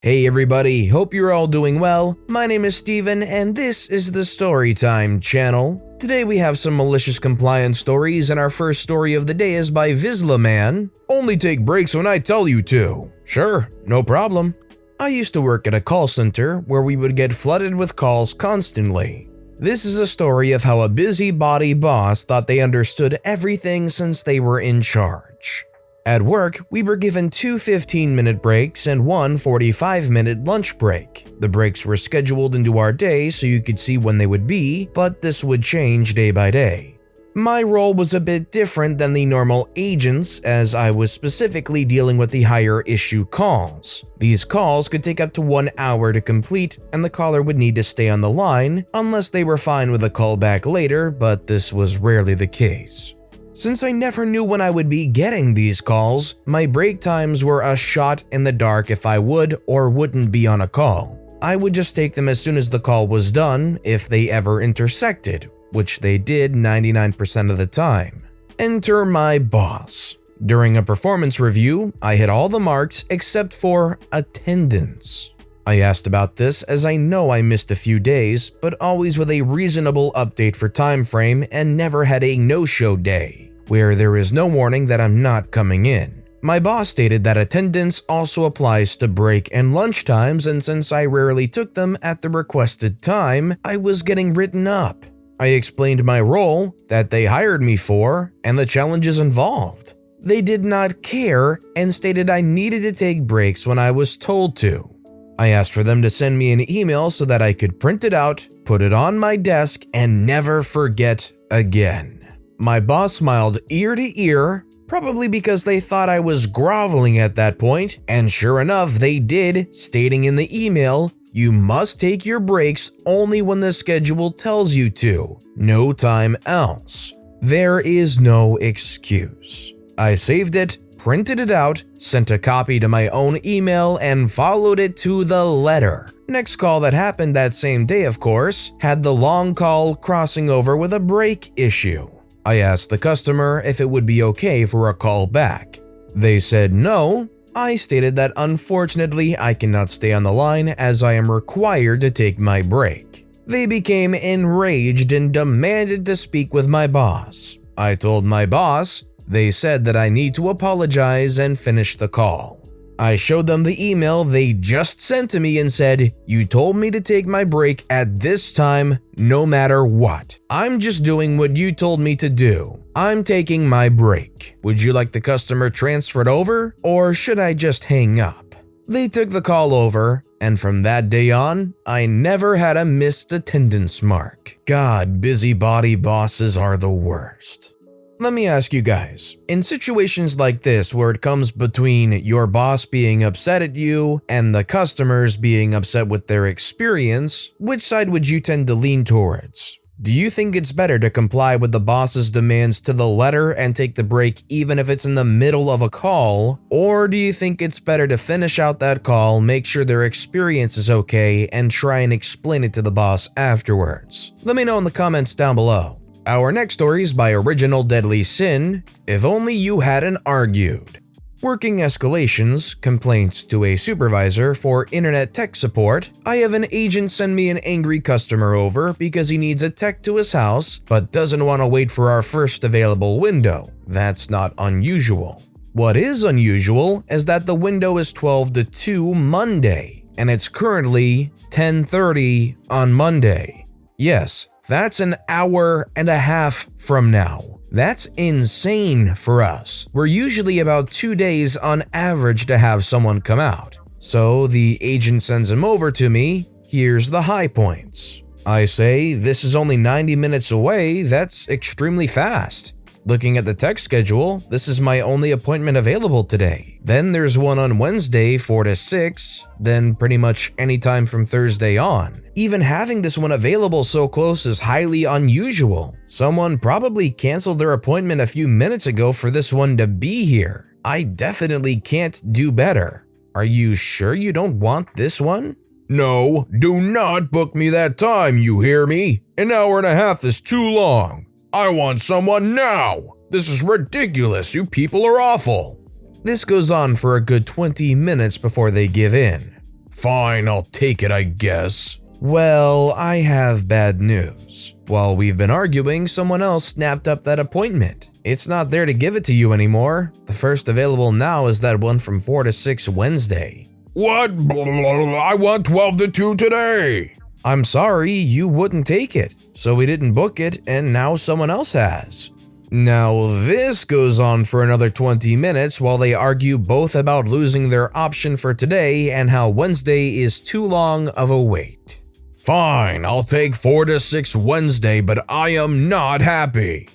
Hey everybody, hope you're all doing well. My name is Steven and this is the Storytime channel. Today we have some malicious compliance stories and our first story of the day is by Vislaman. Only take breaks when I tell you to. Sure, no problem. I used to work at a call center where we would get flooded with calls constantly. This is a story of how a busybody boss thought they understood everything since they were in charge. At work, we were given two 15-minute breaks and one 45-minute lunch break. The breaks were scheduled into our day so you could see when they would be, but this would change day by day. My role was a bit different than the normal agents as I was specifically dealing with the higher issue calls. These calls could take up to 1 hour to complete and the caller would need to stay on the line unless they were fine with a call back later, but this was rarely the case. Since I never knew when I would be getting these calls, my break times were a shot in the dark if I would or wouldn't be on a call. I would just take them as soon as the call was done if they ever intersected, which they did 99% of the time. Enter my boss. During a performance review, I hit all the marks except for attendance. I asked about this as I know I missed a few days, but always with a reasonable update for time frame and never had a no-show day, where there is no warning that I'm not coming in. My boss stated that attendance also applies to break and lunch times, and since I rarely took them at the requested time, I was getting written up. I explained my role, that they hired me for, and the challenges involved. They did not care and stated I needed to take breaks when I was told to. I asked for them to send me an email so that I could print it out, put it on my desk, and never forget again. My boss smiled ear to ear, probably because they thought I was groveling at that point, and sure enough they did, stating in the email, "You must take your breaks only when the schedule tells you to, no time else." There is no excuse. I saved it, printed it out, sent a copy to my own email, and followed it to the letter. Next call that happened that same day, of course, had the long call crossing over with a break issue. I asked the customer if it would be okay for a call back. They said no. I stated that unfortunately I cannot stay on the line as I am required to take my break. They became enraged and demanded to speak with my boss. I told my boss. They said that I need to apologize and finish the call. I showed them the email they just sent to me and said, "You told me to take my break at this time, no matter what. I'm just doing what you told me to do. I'm taking my break. Would you like the customer transferred over, or should I just hang up?" They took the call over, and from that day on, I never had a missed attendance mark. God, busybody bosses are the worst. Let me ask you guys, in situations like this where it comes between your boss being upset at you and the customers being upset with their experience, which side would you tend to lean towards? Do you think it's better to comply with the boss's demands to the letter and take the break even if it's in the middle of a call? Or do you think it's better to finish out that call, make sure their experience is okay, and try and explain it to the boss afterwards? Let me know in the comments down below. Our next story is by Original Deadly Sin, If Only You Hadn't Argued. Working escalations, complaints to a supervisor for internet tech support, I have an agent send me an angry customer over because he needs a tech to his house but doesn't want to wait for our first available window. That's not unusual. What is unusual is that the window is 12 to 2 Monday, and it's currently 10:30 on Monday. Yes, that's an hour and a half from now. That's insane for us. We're usually about 2 days on average to have someone come out. So the agent sends him over to me. Here's the high points. I say, this is only 90 minutes away. That's extremely fast. Looking at the tech schedule, this is my only appointment available today. Then there's one on Wednesday 4 to 6, then pretty much any time from Thursday on. Even having this one available so close is highly unusual. Someone probably canceled their appointment a few minutes ago for this one to be here. I definitely can't do better. Are you sure you don't want this one? No, do not book me that time, you hear me? An hour and a half is too long. I want someone now! This is ridiculous, you people are awful! This goes on for a good 20 minutes before they give in. Fine, I'll take it, I guess. Well, I have bad news. While we've been arguing, someone else snapped up that appointment. It's not there to give it to you anymore. The first available now is that one from 4 to 6 Wednesday. What? I want 12 to 2 today. I'm sorry, you wouldn't take it, so we didn't book it, and now someone else has. Now this goes on for another 20 minutes while they argue both about losing their option for today and how Wednesday is too long of a wait. Fine, I'll take 4 to 6 Wednesday, but I am not happy.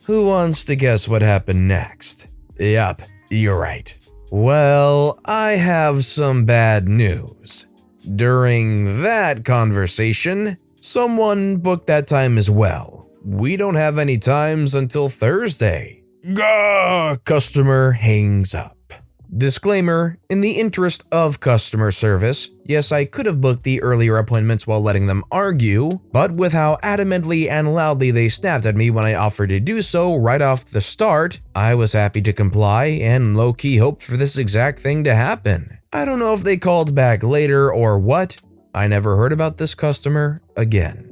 Who wants to guess what happened next? Yup, you're right. Well, I have some bad news. During that conversation, someone booked that time as well. We don't have any times until Thursday. Gah! Customer hangs up. Disclaimer, in the interest of customer service, yes, I could have booked the earlier appointments while letting them argue, but with how adamantly and loudly they snapped at me when I offered to do so right off the start, I was happy to comply and low-key hoped for this exact thing to happen. I don't know if they called back later or what. I never heard about this customer again.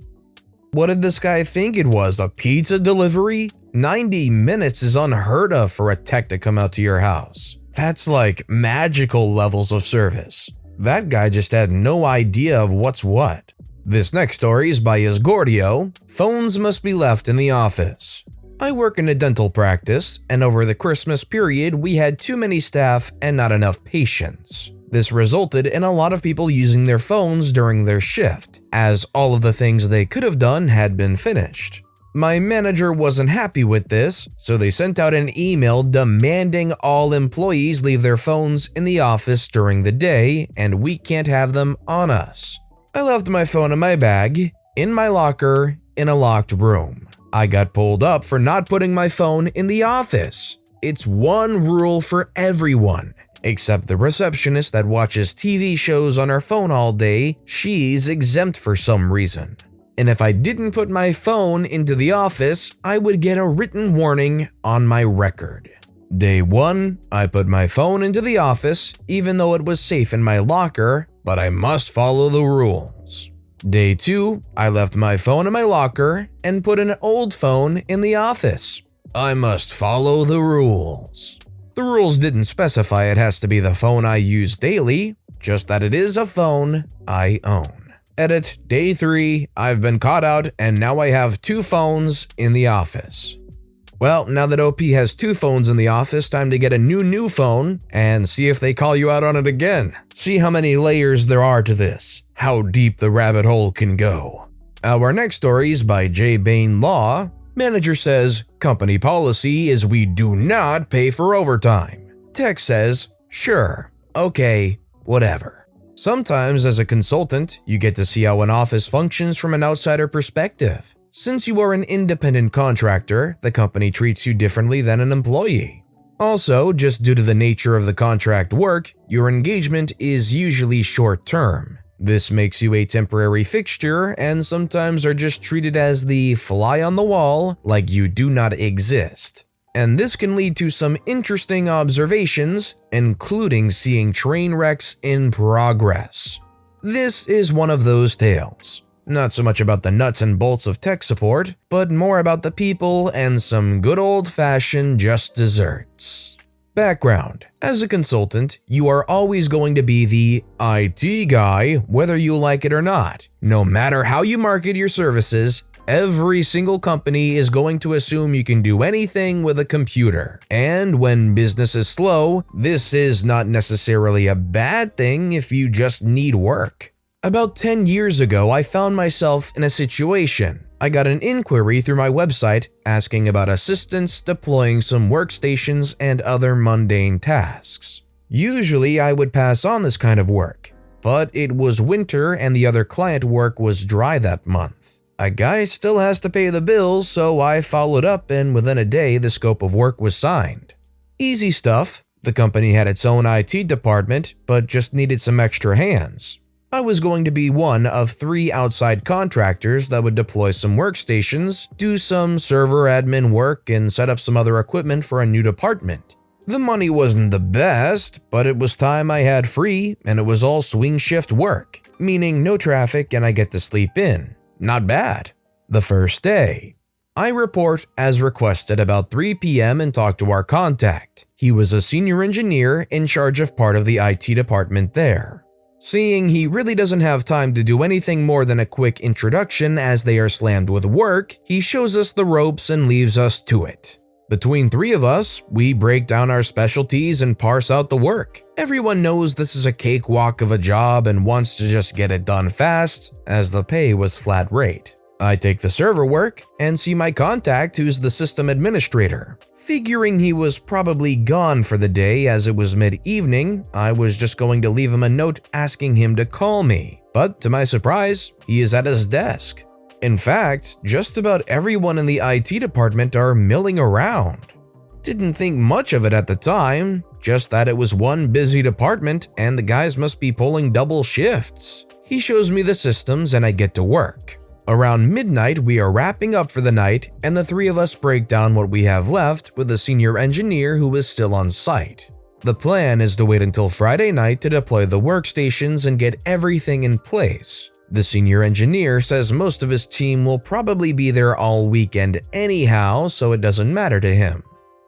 What did this guy think it was, a pizza delivery? 90 minutes is unheard of for a tech to come out to your house. That's like magical levels of service. That guy just had no idea of what's what. This next story is by Isgordio. Phones must be left in the office. I work in a dental practice, and over the Christmas period, we had too many staff and not enough patients. This resulted in a lot of people using their phones during their shift, as all of the things they could have done had been finished. My manager wasn't happy with this, so they sent out an email demanding all employees leave their phones in the office during the day, and we can't have them on us. I left my phone in my bag, in my locker, in a locked room. I got pulled up for not putting my phone in the office. It's one rule for everyone. Except the receptionist that watches TV shows on her phone all day, she's exempt for some reason. And if I didn't put my phone into the office, I would get a written warning on my record. Day 1, I put my phone into the office, even though it was safe in my locker, but I must follow the rules. Day 2, I left my phone in my locker and put an old phone in the office. I must follow the rules. The rules didn't specify it has to be the phone I use daily, just that it is a phone I own. Edit, day 3, I've been caught out and now I have 2 phones in the office. Well, now that OP has 2 phones in the office, time to get a new phone and see if they call you out on it again. See how many layers there are to this, how deep the rabbit hole can go. Our next story is by J. Bain Law. Manager says, company policy is we do not pay for overtime. Tech says, sure, okay, whatever. Sometimes as a consultant, you get to see how an office functions from an outsider perspective. Since you are an independent contractor, the company treats you differently than an employee. Also, just due to the nature of the contract work, your engagement is usually short-term. This makes you a temporary fixture and sometimes are just treated as the fly on the wall, like you do not exist. And this can lead to some interesting observations, including seeing train wrecks in progress. This is one of those tales. Not so much about the nuts and bolts of tech support, but more about the people and some good old-fashioned just desserts. Background: as a consultant, you are always going to be the IT guy whether you like it or not. No matter how you market your services, every single company is going to assume you can do anything with a computer. And when business is slow, this is not necessarily a bad thing if you just need work. About 10 years ago, I found myself in a situation. I got an inquiry through my website asking about assistance deploying some workstations and other mundane tasks. Usually, I would pass on this kind of work, but it was winter and the other client work was dry that month. A guy still has to pay the bills, so I followed up and within a day, the scope of work was signed. Easy stuff. The company had its own IT department, but just needed some extra hands. I was going to be one of 3 outside contractors that would deploy some workstations, do some server admin work, and set up some other equipment for a new department. The money wasn't the best, but it was time I had free and it was all swing shift work, meaning no traffic and I get to sleep in. Not bad. The first day. I report as requested about 3 p.m. and talk to our contact. He was a senior engineer in charge of part of the IT department there. Seeing he really doesn't have time to do anything more than a quick introduction as they are slammed with work, he shows us the ropes and leaves us to it. Between 3 of us, we break down our specialties and parse out the work. Everyone knows this is a cakewalk of a job and wants to just get it done fast, as the pay was flat rate. I take the server work and see my contact who's the system administrator. Figuring he was probably gone for the day as it was mid-evening, I was just going to leave him a note asking him to call me. But to my surprise, he is at his desk. In fact, just about everyone in the IT department are milling around. Didn't think much of it at the time, just that it was one busy department and the guys must be pulling double shifts. He shows me the systems and I get to work. Around midnight, we are wrapping up for the night, and the 3 of us break down what we have left with the senior engineer who is still on site. The plan is to wait until Friday night to deploy the workstations and get everything in place. The senior engineer says most of his team will probably be there all weekend anyhow, so it doesn't matter to him.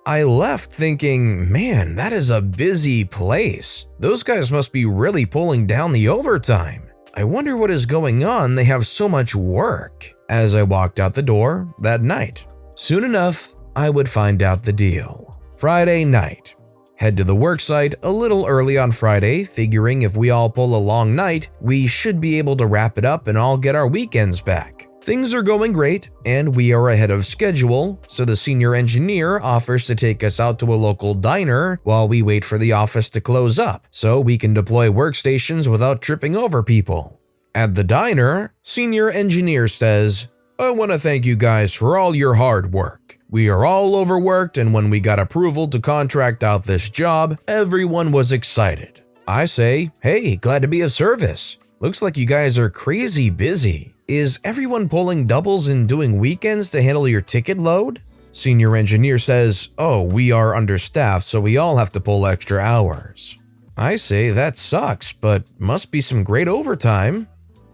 I left thinking, man, that is a busy place. Those guys must be really pulling down the overtime. I wonder what is going on, they have so much work, as I walked out the door that night. Soon enough, I would find out the deal. Friday night. Head to the worksite a little early on Friday, figuring if we all pull a long night, we should be able to wrap it up and all get our weekends back. Things are going great, and we are ahead of schedule, so the senior engineer offers to take us out to a local diner while we wait for the office to close up, so we can deploy workstations without tripping over people. At the diner, senior engineer says, "I want to thank you guys for all your hard work. We are all overworked, and when we got approval to contract out this job, everyone was excited." I say, "Hey, glad to be of service. Looks like you guys are crazy busy. Is everyone pulling doubles and doing weekends to handle your ticket load?" Senior engineer says, "Oh, we are understaffed, so we all have to pull extra hours." I say, "That sucks, but must be some great overtime."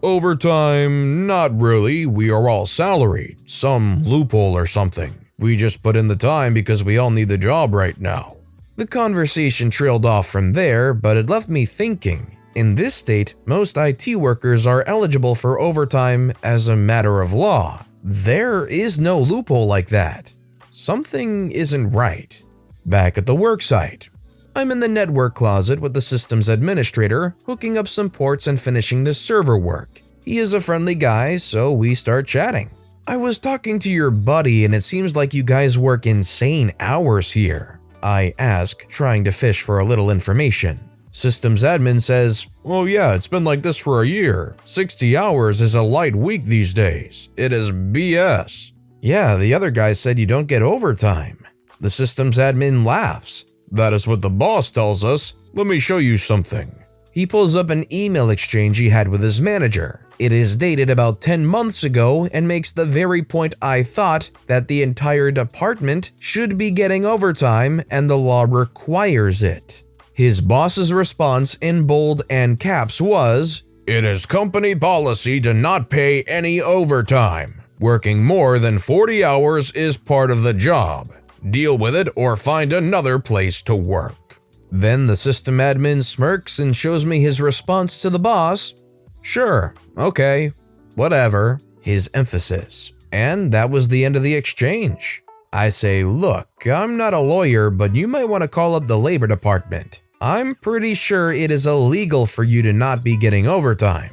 "Overtime? Not really. We are all salaried. Some loophole or something. We just put in the time because we all need the job right now." The conversation trailed off from there, but it left me thinking. In this state, most IT workers are eligible for overtime as a matter of law. There is no loophole like that. Something isn't right. Back at the worksite. I'm in the network closet with the systems administrator, hooking up some ports and finishing the server work. He is a friendly guy, so we start chatting. "I was talking to your buddy and it seems like you guys work insane hours here," I ask, trying to fish for a little information. Systems admin says, "Oh yeah, it's been like this for a year. 60 hours is a light week these days. It is BS. "Yeah, the other guy said you don't get overtime." The systems admin laughs. "That is what the boss tells us. Let me show you something." He pulls up an email exchange he had with his manager. It is dated about 10 months ago and makes the very point I thought, that the entire department should be getting overtime and the law requires it. His boss's response in bold and caps was, "It is company policy to not pay any overtime. Working more than 40 hours is part of the job. Deal with it or find another place to work." Then the system admin smirks and shows me his response to the boss. "Sure, okay, whatever," his emphasis. And that was the end of the exchange. I say, "Look, I'm not a lawyer, but you might want to call up the labor department. I'm pretty sure it is illegal for you to not be getting overtime."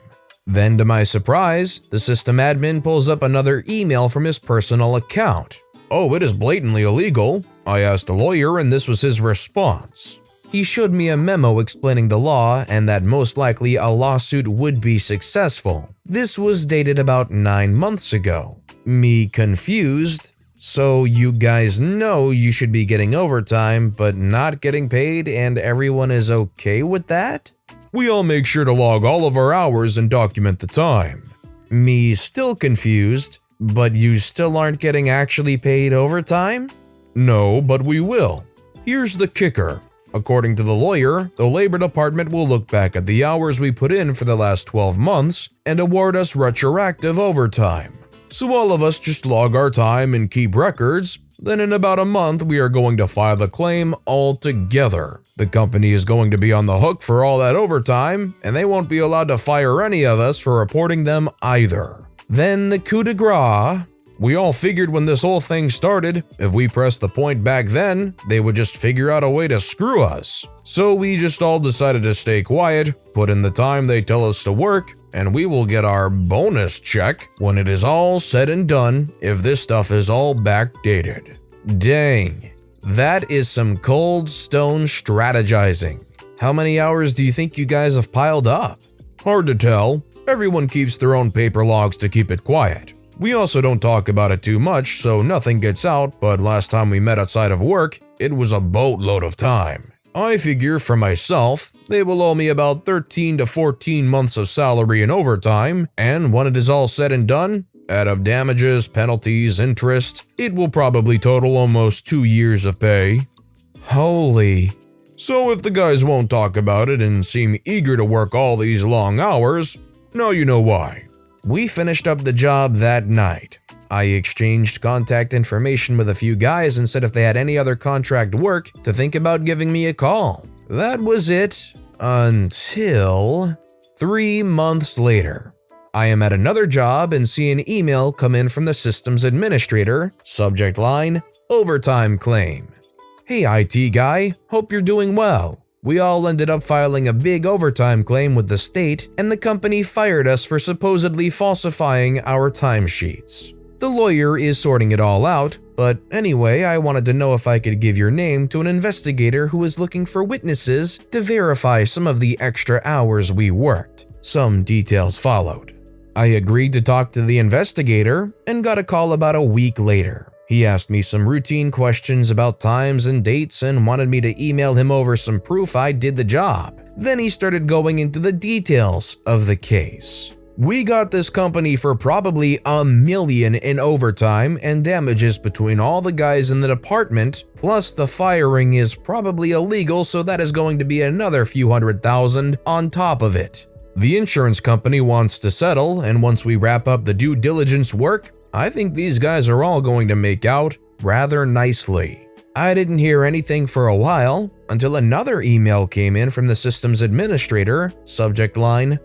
Then to my surprise, the system admin pulls up another email from his personal account. "Oh, it is blatantly illegal. I asked a lawyer and this was his response." He showed me a memo explaining the law and that most likely a lawsuit would be successful. This was dated about 9 months ago. Me confused. "So you guys know you should be getting overtime, but not getting paid, and everyone is okay with that?" "We all make sure to log all of our hours and document the time." Me still confused. "But you still aren't getting actually paid overtime?" "No, but we will." Here's the kicker. According to the lawyer, the labor department will look back at the hours we put in for the last 12 months and award us retroactive overtime. So all of us just log our time and keep records. Then in about a month, we are going to file a claim all together. The company is going to be on the hook for all that overtime, and they won't be allowed to fire any of us for reporting them either. Then the coup de grace. We all figured when this whole thing started, if we pressed the point back then, they would just figure out a way to screw us. So we just all decided to stay quiet, put in the time they tell us to work, and we will get our bonus check when it is all said and done if this stuff is all backdated. Dang, that is some cold stone strategizing. How many hours do you think you guys have piled up? Hard to tell. Everyone keeps their own paper logs to keep it quiet. We also don't talk about it too much, so nothing gets out, but last time we met outside of work, it was a boatload of time. I figure for myself, they will owe me about 13 to 14 months of salary and overtime, and when it is all said and done, add up damages, penalties, interest, it will probably total almost 2 years of pay. Holy. So if the guys won't talk about it and seem eager to work all these long hours, now you know why. We finished up the job that night. I exchanged contact information with a few guys and said if they had any other contract work to think about giving me a call. That was it until 3 months later. I am at another job and see an email come in from the systems administrator, subject line, overtime claim. Hey IT guy, hope you're doing well. We all ended up filing a big overtime claim with the state, and the company fired us for supposedly falsifying our timesheets. The lawyer is sorting it all out, but anyway, I wanted to know if I could give your name to an investigator who is looking for witnesses to verify some of the extra hours we worked. Some details followed. I agreed to talk to the investigator and got a call about a week later. He asked me some routine questions about times and dates and wanted me to email him over some proof I did the job. Then he started going into the details of the case. We got this company for probably $1 million in overtime and damages between all the guys in the department, plus the firing is probably illegal, so that is going to be another few $100,000 on top of it. The insurance company wants to settle, and once we wrap up the due diligence work, I think these guys are all going to make out rather nicely. I didn't hear anything for a while until another email came in from the systems administrator, subject line,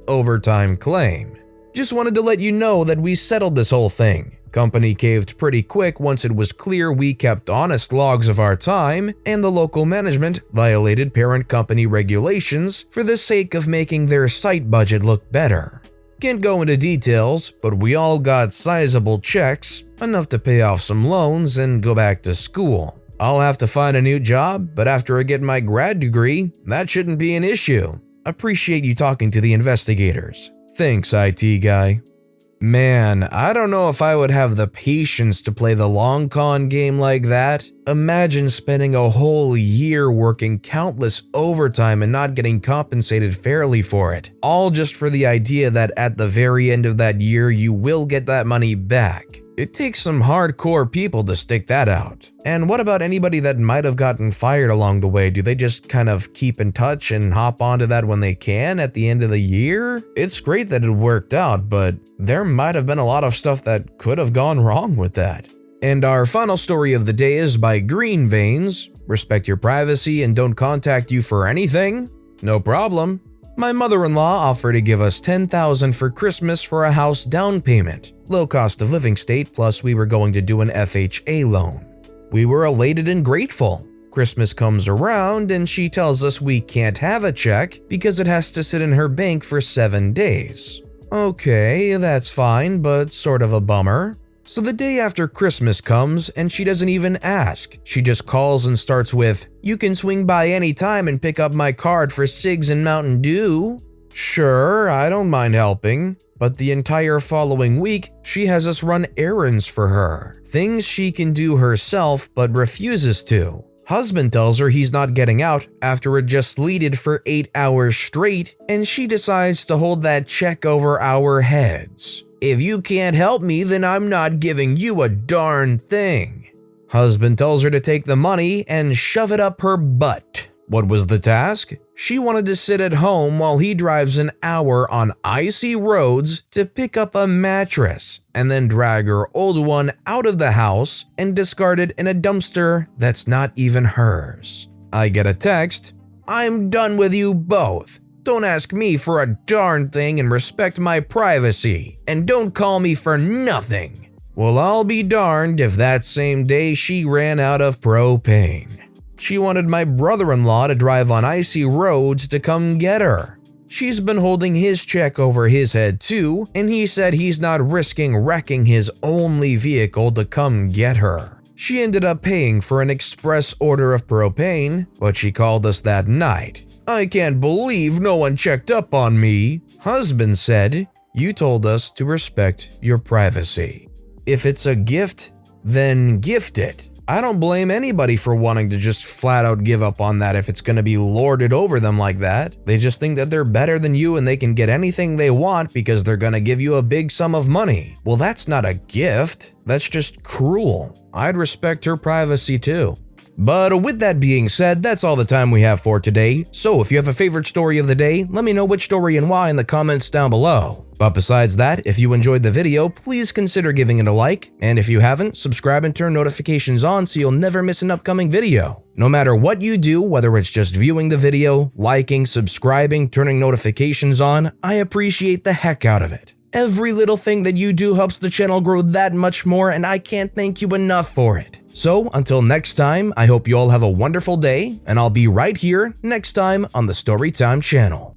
overtime claim. Just wanted to let you know that we settled this whole thing. Company caved pretty quick once it was clear we kept honest logs of our time, and the local management violated parent company regulations for the sake of making their site budget look better. Can't go into details, but we all got sizable checks, enough to pay off some loans and go back to school. I'll have to find a new job, but after I get my grad degree, that shouldn't be an issue. Appreciate you talking to the investigators. Thanks, IT guy. Man, I don't know if I would have the patience to play the long con game like that. Imagine spending a whole year working countless overtime and not getting compensated fairly for it, all just for the idea that at the very end of that year you will get that money back. It takes some hardcore people to stick that out. And what about anybody that might have gotten fired along the way? Do they just kind of keep in touch and hop onto that when they can at the end of the year? It's great that it worked out, but there might have been a lot of stuff that could have gone wrong with that. And our final story of the day is by Green Veins. Respect your privacy and don't contact you for anything? No problem. My mother-in-law offered to give us $10,000 for Christmas for a house down payment. Low cost of living state, plus we were going to do an FHA loan. We were elated and grateful. Christmas comes around and she tells us we can't have a check because it has to sit in her bank for 7 days. Okay, that's fine, but sort of a bummer. So the day after Christmas comes and she doesn't even ask. She just calls and starts with, "You can swing by any time and pick up my card for cigs and Mountain Dew." Sure, I don't mind helping. But the entire following week, she has us run errands for her. Things she can do herself but refuses to. Husband tells her he's not getting out after it just sleeted for 8 hours straight, and she decides to hold that check over our heads. If you can't help me, then I'm not giving you a darn thing. Husband tells her to take the money and shove it up her butt. What was the task? She wanted to sit at home while he drives an hour on icy roads to pick up a mattress and then drag her old one out of the house and discard it in a dumpster that's not even hers. I get a text, "I'm done with you both. Don't ask me for a darn thing and respect my privacy, and don't call me for nothing." Well, I'll be darned if that same day she ran out of propane. She wanted my brother-in-law to drive on icy roads to come get her. She's been holding his check over his head too, and he said he's not risking wrecking his only vehicle to come get her. She ended up paying for an express order of propane, but she called us that night. "I can't believe no one checked up on me." Husband said, "You told us to respect your privacy. If it's a gift, then gift it." I don't blame anybody for wanting to just flat out give up on that if it's going to be lorded over them like that. They just think that they're better than you and they can get anything they want because they're going to give you a big sum of money. Well, that's not a gift. That's just cruel. I'd respect her privacy too. But with that being said, that's all the time we have for today. So if you have a favorite story of the day, let me know which story and why in the comments down below. But besides that, if you enjoyed the video, please consider giving it a like, and if you haven't, subscribe and turn notifications on so you'll never miss an upcoming video. No matter what you do, whether it's just viewing the video, liking, subscribing, turning notifications on, I appreciate the heck out of it. Every little thing that you do helps the channel grow that much more, and I can't thank you enough for it. So until next time, I hope you all have a wonderful day, and I'll be right here next time on the Storytime channel.